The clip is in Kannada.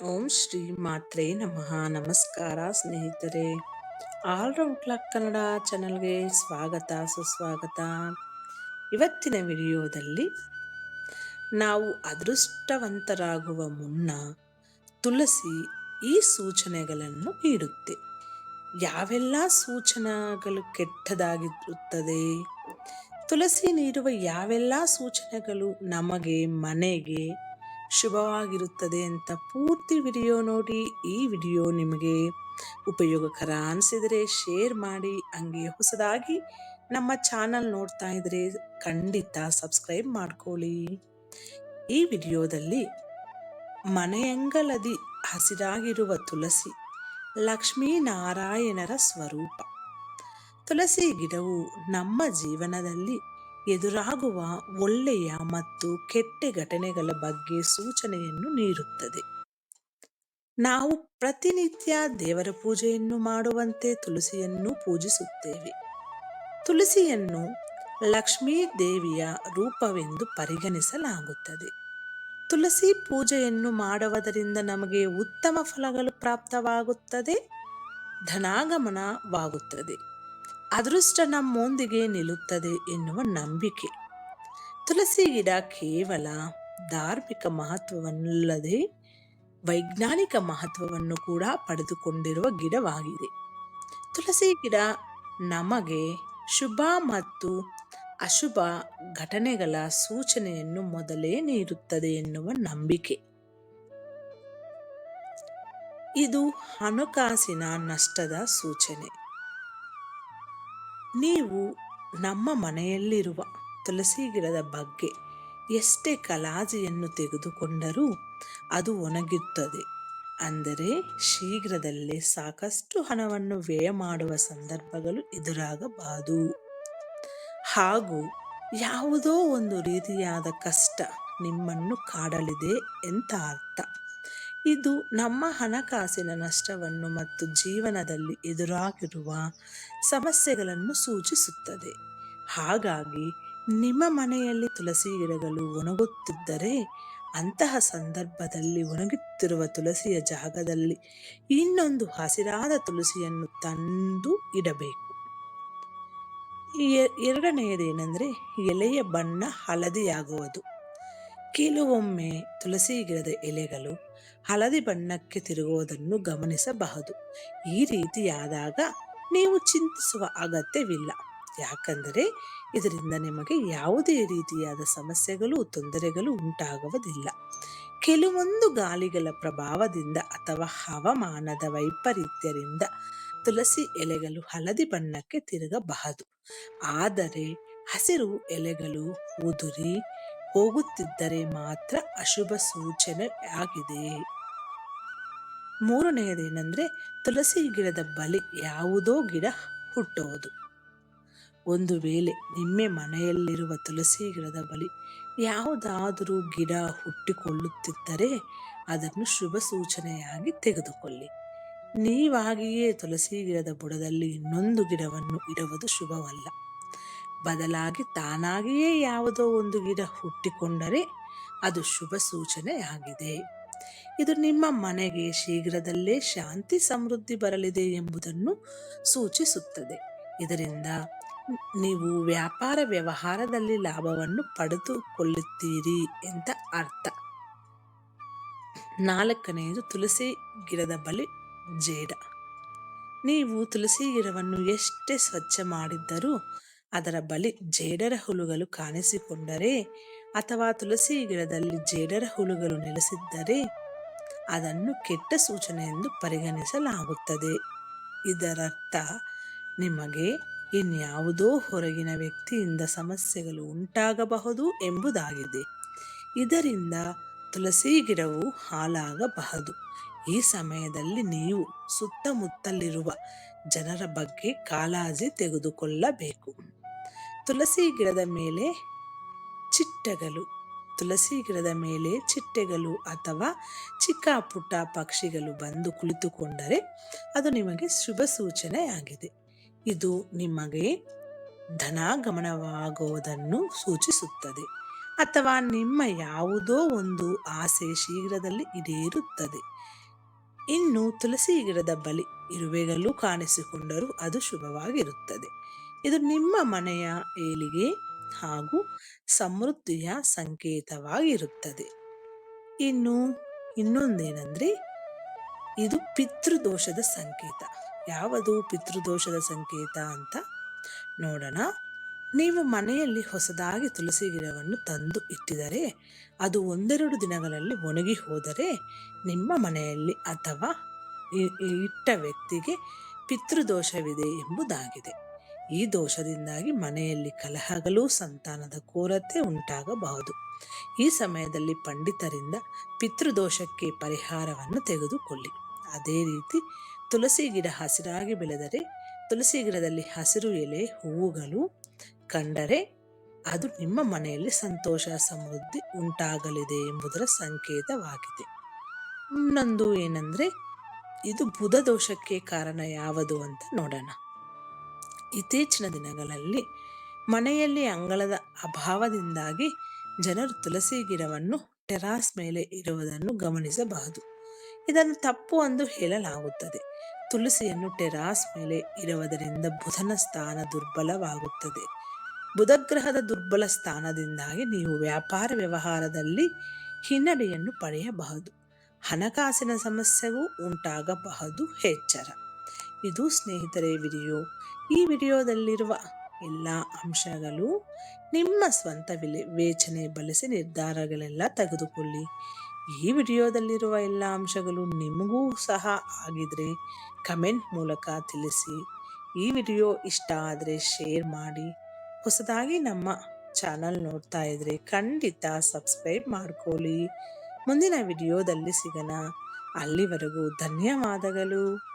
ಓಂ ಶ್ರೀ ಮಾತ್ರೇ ನಮಃ. ನಮಸ್ಕಾರ ಸ್ನೇಹಿತರೆ. ಆಲ್ರೌಂಡ್ ಕ್ಲಾಕ್ ಕನ್ನಡ ಚಾನಲ್ಗೆ ಸ್ವಾಗತ ಸುಸ್ವಾಗತ. ಇವತ್ತಿನ ವಿಡಿಯೋದಲ್ಲಿ ನಾವು ಅದೃಷ್ಟವಂತರಾಗುವ ಮುನ್ನ ತುಳಸಿ ಈ ಸೂಚನೆಗಳನ್ನು ನೀಡುತ್ತೆ. ಯಾವೆಲ್ಲ ಸೂಚನೆಗಳು ಕೆಟ್ಟದಾಗಿರುತ್ತದೆ? ತುಳಸಿ ನೀಡುವ ಯಾವೆಲ್ಲ ಸೂಚನೆಗಳು ನಮಗೆ ಮನೆಗೆ ಶುಭವಾಗಿರುತ್ತದೆ ಅಂತ ಪೂರ್ತಿ ವಿಡಿಯೋ ನೋಡಿ. ಈ ವಿಡಿಯೋ ನಿಮಗೆ ಉಪಯೋಗಕರ ಅನಿಸಿದರೆ ಶೇರ್ ಮಾಡಿ. ಹಂಗೆ ಹೊಸದಾಗಿ ನಮ್ಮ ಚಾನಲ್ ನೋಡ್ತಾ ಇದ್ರೆ ಖಂಡಿತ ಸಬ್ಸ್ಕ್ರೈಬ್ ಮಾಡ್ಕೊಳ್ಳಿ. ಈ ವಿಡಿಯೋದಲ್ಲಿ ಮನೆಯಂಗಳದಿ ಹಸಿರಾಗಿರುವ ತುಳಸಿ ಲಕ್ಷ್ಮೀನಾರಾಯಣರ ಸ್ವರೂಪ. ತುಳಸಿ ಗಿಡವು ನಮ್ಮ ಜೀವನದಲ್ಲಿ ಎದುರಾಗುವ ಒಳ್ಳೆಯ ಮತ್ತು ಕೆಟ್ಟ ಘಟನೆಗಳ ಬಗ್ಗೆ ಸೂಚನೆಯನ್ನು ನೀಡುತ್ತದೆ. ನಾವು ಪ್ರತಿನಿತ್ಯ ದೇವರ ಪೂಜೆಯನ್ನು ಮಾಡುವಂತೆ ತುಳಸಿಯನ್ನು ಪೂಜಿಸುತ್ತೇವೆ. ತುಳಸಿಯನ್ನು ಲಕ್ಷ್ಮೀ ದೇವಿಯ ರೂಪವೆಂದು ಪರಿಗಣಿಸಲಾಗುತ್ತದೆ. ತುಳಸಿ ಪೂಜೆಯನ್ನು ಮಾಡುವುದರಿಂದ ನಮಗೆ ಉತ್ತಮ ಫಲಗಳು ಪ್ರಾಪ್ತವಾಗುತ್ತದೆ, ಧನಾಗಮನವಾಗುತ್ತದೆ, ಅದೃಷ್ಟ ನಮ್ಮೊಂದಿಗೆ ನಿಲ್ಲುತ್ತದೆ ಎನ್ನುವ ನಂಬಿಕೆ. ತುಳಸಿ ಗಿಡ ಕೇವಲ ಧಾರ್ಮಿಕ ಮಹತ್ವವಲ್ಲದೆ ವೈಜ್ಞಾನಿಕ ಮಹತ್ವವನ್ನು ಕೂಡ ಪಡೆದುಕೊಂಡಿರುವ ಗಿಡವಾಗಿದೆ. ತುಳಸಿ ಗಿಡ ನಮಗೆ ಶುಭ ಮತ್ತು ಅಶುಭ ಘಟನೆಗಳ ಸೂಚನೆಯನ್ನು ಮೊದಲೇ ನೀಡುತ್ತದೆ ಎನ್ನುವ ನಂಬಿಕೆ. ಇದು ಹಣಕಾಸಿನ ನಷ್ಟದ ಸೂಚನೆ. ನೀವು ನಮ್ಮ ಮನೆಯಲ್ಲಿರುವ ತುಳಸಿ ಗಿಡದ ಬಗ್ಗೆ ಎಷ್ಟೇ ಕಾಳಜಿಯನ್ನು ತೆಗೆದುಕೊಂಡರೂ ಅದು ಒಣಗುತ್ತದೆ. ಅಂದರೆ ಶೀಘ್ರದಲ್ಲೇ ಸಾಕಷ್ಟು ಹಣವನ್ನು ವ್ಯಯ ಮಾಡುವ ಸಂದರ್ಭಗಳು ಎದುರಾಗಬಾರದು. ಹಾಗೂ ಯಾವುದೋ ಒಂದು ರೀತಿಯಾದ ಕಷ್ಟ ನಿಮ್ಮನ್ನು ಕಾಡಲಿದೆ ಎಂತ ಅರ್ಥ. ಇದು ನಮ್ಮ ಹಣಕಾಸಿನ ನಷ್ಟವನ್ನು ಮತ್ತು ಜೀವನದಲ್ಲಿ ಎದುರಾಗಿರುವ ಸಮಸ್ಯೆಗಳನ್ನು ಸೂಚಿಸುತ್ತದೆ. ಹಾಗಾಗಿ ನಿಮ್ಮ ಮನೆಯಲ್ಲಿ ತುಳಸಿ ಗಿಡಗಳು ಒಣಗುತ್ತಿದ್ದರೆ ಅಂತಹ ಸಂದರ್ಭದಲ್ಲಿ ಒಣಗುತ್ತಿರುವ ತುಳಸಿಯ ಜಾಗದಲ್ಲಿ ಇನ್ನೊಂದು ಹಸಿರಾದ ತುಳಸಿಯನ್ನು ತಂದು ಇಡಬೇಕು. ಎರಡನೆಯದೇನೆಂದರೆ ಎಲೆಯ ಬಣ್ಣ ಹಳದಿಯಾಗುವುದು. ಕೆಲವೊಮ್ಮೆ ತುಳಸಿ ಗಿಡದ ಎಲೆಗಳು ಹಳದಿ ಬಣ್ಣಕ್ಕೆ ತಿರುಗುವುದನ್ನು ಗಮನಿಸಬಹುದು. ಈ ರೀತಿಯಾದಾಗ ನೀವು ಚಿಂತಿಸುವ ಅಗತ್ಯವಿಲ್ಲ, ಯಾಕಂದರೆ ಇದರಿಂದ ನಿಮಗೆ ಯಾವುದೇ ರೀತಿಯಾದ ಸಮಸ್ಯೆಗಳು ತೊಂದರೆಗಳು ಉಂಟಾಗುವುದಿಲ್ಲ. ಕೆಲವೊಂದು ಗಾಳಿಗಳ ಪ್ರಭಾವದಿಂದ ಅಥವಾ ಹವಾಮಾನದ ವೈಪರೀತ್ಯದಿಂದ ತುಳಸಿ ಎಲೆಗಳು ಹಳದಿ ಬಣ್ಣಕ್ಕೆ ತಿರುಗಬಹುದು. ಆದರೆ ಹಸಿರು ಎಲೆಗಳು ಉದುರಿ ಹೋಗುತ್ತಿದ್ದರೆ ಮಾತ್ರ ಅಶುಭ ಸೂಚನೆ ಆಗಿದೆ. ಮೂರನೆಯದೇನೆಂದರೆ ತುಳಸಿ ಗಿಡದ ಬಳಿ ಯಾವುದೋ ಗಿಡ ಹುಟ್ಟುವುದು. ಒಂದು ವೇಳೆ ನಿಮ್ಮ ಮನೆಯಲ್ಲಿರುವ ತುಳಸಿ ಗಿಡದ ಬಳಿ ಯಾವುದಾದರೂ ಗಿಡ ಹುಟ್ಟಿಕೊಳ್ಳುತ್ತಿದ್ದರೆ ಅದನ್ನು ಶುಭ ಸೂಚನೆಯಾಗಿ ತೆಗೆದುಕೊಳ್ಳಿ. ನೀವಾಗಿಯೇ ತುಳಸಿ ಗಿಡದ ಬುಡದಲ್ಲಿ ಇನ್ನೊಂದು ಗಿಡವನ್ನು ಇಡುವುದು ಶುಭವಲ್ಲ. ಬದಲಾಗಿ ತಾನಾಗಿಯೇ ಯಾವುದೋ ಒಂದು ಗಿಡ ಹುಟ್ಟಿಕೊಂಡರೆ ಅದು ಶುಭ ಸೂಚನೆಯಾಗಿದೆ. ಇದು ನಿಮ್ಮ ಮನೆಗೆ ಶೀಘ್ರದಲ್ಲೇ ಶಾಂತಿ ಸಮೃದ್ಧಿ ಬರಲಿದೆ ಎಂಬುದನ್ನು ಸೂಚಿಸುತ್ತದೆ. ಇದರಿಂದ ನೀವು ವ್ಯಾಪಾರ ವ್ಯವಹಾರದಲ್ಲಿ ಲಾಭವನ್ನು ಪಡೆದುಕೊಳ್ಳುತ್ತೀರಿ ಅಂತ ಅರ್ಥ. ನಾಲ್ಕನೆಯದು ತುಳಸಿ ಗಿಡದ ಬಳಿ ಜೇಡ. ನೀವು ತುಳಸಿ ಗಿಡವನ್ನು ಎಷ್ಟೇ ಸ್ವಚ್ಛ ಮಾಡಿದ್ದರೂ ಅದರ ಬಳಿ ಜೇಡರ ಹುಳುಗಳು ಕಾಣಿಸಿಕೊಂಡರೆ ಅಥವಾ ತುಳಸಿ ಗಿಡದಲ್ಲಿ ಜೇಡರ ಹುಳುಗಳು ನೆಲೆಸಿದ್ದರೆ ಅದನ್ನು ಕೆಟ್ಟ ಸೂಚನೆ ಎಂದು ಪರಿಗಣಿಸಲಾಗುತ್ತದೆ. ಇದರರ್ಥ ನಿಮಗೆ ಇನ್ಯಾವುದೋ ಹೊರಗಿನ ವ್ಯಕ್ತಿಯಿಂದ ಸಮಸ್ಯೆಗಳು ಉಂಟಾಗಬಹುದು ಎಂಬುದಾಗಿದೆ. ಇದರಿಂದ ತುಳಸಿ ಗಿಡವು ಹಾಳಾಗಬಹುದು. ಈ ಸಮಯದಲ್ಲಿ ನೀವು ಸುತ್ತಮುತ್ತಲಿರುವ ಜನರ ಬಗ್ಗೆ ಕಾಳಜಿ ತೆಗೆದುಕೊಳ್ಳಬೇಕು. ತುಳಸಿ ಗಿಡದ ಮೇಲೆ ಚಿಟ್ಟೆಗಳು. ತುಳಸಿ ಗಿಡದ ಮೇಲೆ ಚಿಟ್ಟೆಗಳು ಅಥವಾ ಚಿಕ್ಕ ಪುಟ್ಟ ಪಕ್ಷಿಗಳು ಬಂದು ಕುಳಿತುಕೊಂಡರೆ ಅದು ನಿಮಗೆ ಶುಭ ಸೂಚನೆಯಾಗಿದೆ. ಇದು ನಿಮಗೆ ಧನಾಗಮನವಾಗುವುದನ್ನು ಸೂಚಿಸುತ್ತದೆ. ಅಥವಾ ನಿಮ್ಮ ಯಾವುದೋ ಒಂದು ಆಸೆ ಶೀಘ್ರದಲ್ಲಿ ಈಡೇರುತ್ತದೆ. ಇನ್ನು ತುಳಸಿ ಗಿಡದ ಬಳಿ ಇರುವೆಗಳು ಕಾಣಿಸಿಕೊಂಡರೂ ಅದು ಶುಭವಾಗಿರುತ್ತದೆ. ಇದು ನಿಮ್ಮ ಮನೆಯ ಏಳಿಗೆ ಹಾಗೂ ಸಮೃದ್ಧಿಯ ಸಂಕೇತವಾಗಿರುತ್ತದೆ. ಇನ್ನು ಇನ್ನೊಂದೇನೆಂದರೆ ಇದು ಪಿತೃದೋಷದ ಸಂಕೇತ. ಯಾವುದು ಪಿತೃದೋಷದ ಸಂಕೇತ ಅಂತ ನೋಡೋಣ. ನೀವು ಮನೆಯಲ್ಲಿ ಹೊಸದಾಗಿ ತುಳಸಿ ಗಿಡವನ್ನು ತಂದು ಇಟ್ಟಿದರೆ ಅದು ಒಂದೆರಡು ದಿನಗಳಲ್ಲಿ ಒಣಗಿ ಹೋದರೆ ನಿಮ್ಮ ಮನೆಯಲ್ಲಿ ಅಥವಾ ಇಟ್ಟ ವ್ಯಕ್ತಿಗೆ ಪಿತೃದೋಷವಿದೆ ಎಂಬುದಾಗಿದೆ. ಈ ದೋಷದಿಂದಾಗಿ ಮನೆಯಲ್ಲಿ ಕಲಹಗಳು, ಸಂತಾನದ ಕೊರತೆ ಉಂಟಾಗಬಹುದು. ಈ ಸಮಯದಲ್ಲಿ ಪಂಡಿತರಿಂದ ಪಿತೃದೋಷಕ್ಕೆ ಪರಿಹಾರವನ್ನು ತೆಗೆದುಕೊಳ್ಳಿ. ಅದೇ ರೀತಿ ತುಳಸಿ ಗಿಡ ಹಸಿರಾಗಿ ಬೆಳೆದರೆ, ತುಳಸಿ ಗಿಡದಲ್ಲಿ ಹಸಿರು ಎಲೆ, ಹೂವುಗಳು ಕಂಡರೆ ಅದು ನಿಮ್ಮ ಮನೆಯಲ್ಲಿ ಸಂತೋಷ, ಸಮೃದ್ಧಿ ಉಂಟಾಗಲಿದೆ ಎಂಬುದರ ಸಂಕೇತವಾಗಿದೆ. ಇನ್ನೊಂದು ಏನಂದ್ರೆ ಇದು ಬುಧ ದೋಷಕ್ಕೆ ಕಾರಣ ಯಾವುದು ಅಂತ ನೋಡೋಣ. ಇತ್ತೀಚಿನ ದಿನಗಳಲ್ಲಿ ಮನೆಯಲ್ಲಿ ಅಂಗಳದ ಅಭಾವದಿಂದಾಗಿ ಜನರು ತುಳಸಿ ಗಿಡವನ್ನು ಟೆರಾಸ್ ಮೇಲೆ ಇರುವುದನ್ನು ಗಮನಿಸಬಹುದು. ಇದನ್ನು ತಪ್ಪು ಎಂದು ಹೇಳಲಾಗುತ್ತದೆ. ತುಳಸಿಯನ್ನು ಟೆರಾಸ್ ಮೇಲೆ ಇರುವುದರಿಂದ ಬುಧನ ಸ್ಥಾನ ದುರ್ಬಲವಾಗುತ್ತದೆ. ಬುಧಗ್ರಹದ ದುರ್ಬಲ ಸ್ಥಾನದಿಂದಾಗಿ ನೀವು ವ್ಯಾಪಾರ ವ್ಯವಹಾರದಲ್ಲಿ ಹಿನ್ನಡೆಯನ್ನು ಪಡೆಯಬಹುದು. ಹಣಕಾಸಿನ ಸಮಸ್ಯೆಗೂ ಉಂಟಾಗಬಹುದು. ಎಚ್ಚರ. ಇದು ಸ್ನೇಹಿತರೆ ವಿಡಿಯೋ. ಈ ವಿಡಿಯೋದಲ್ಲಿರುವ ಎಲ್ಲ ಅಂಶಗಳು ನಿಮ್ಮ ಸ್ವಂತ ವಿವೇಚನೆ ಬಳಸಿ ನಿರ್ಧಾರಗಳೆಲ್ಲ ತೆಗೆದುಕೊಳ್ಳಿ. ಈ ವಿಡಿಯೋದಲ್ಲಿರುವ ಎಲ್ಲ ಅಂಶಗಳು ನಿಮಗೂ ಸಹ ಆಗಿದ್ರೆ ಕಮೆಂಟ್ ಮೂಲಕ ತಿಳಿಸಿ. ಈ ವಿಡಿಯೋ ಇಷ್ಟ ಆದರೆ ಶೇರ್ ಮಾಡಿ. ಹೊಸದಾಗಿ ನಮ್ಮ ಚಾನಲ್ ನೋಡ್ತಾ ಇದ್ರೆ ಖಂಡಿತ ಸಬ್ಸ್ಕ್ರೈಬ್ ಮಾಡ್ಕೊಳ್ಳಿ. ಮುಂದಿನ ವಿಡಿಯೋದಲ್ಲಿ ಸಿಗೋಣ. ಅಲ್ಲಿವರೆಗೂ ಧನ್ಯವಾದಗಳು.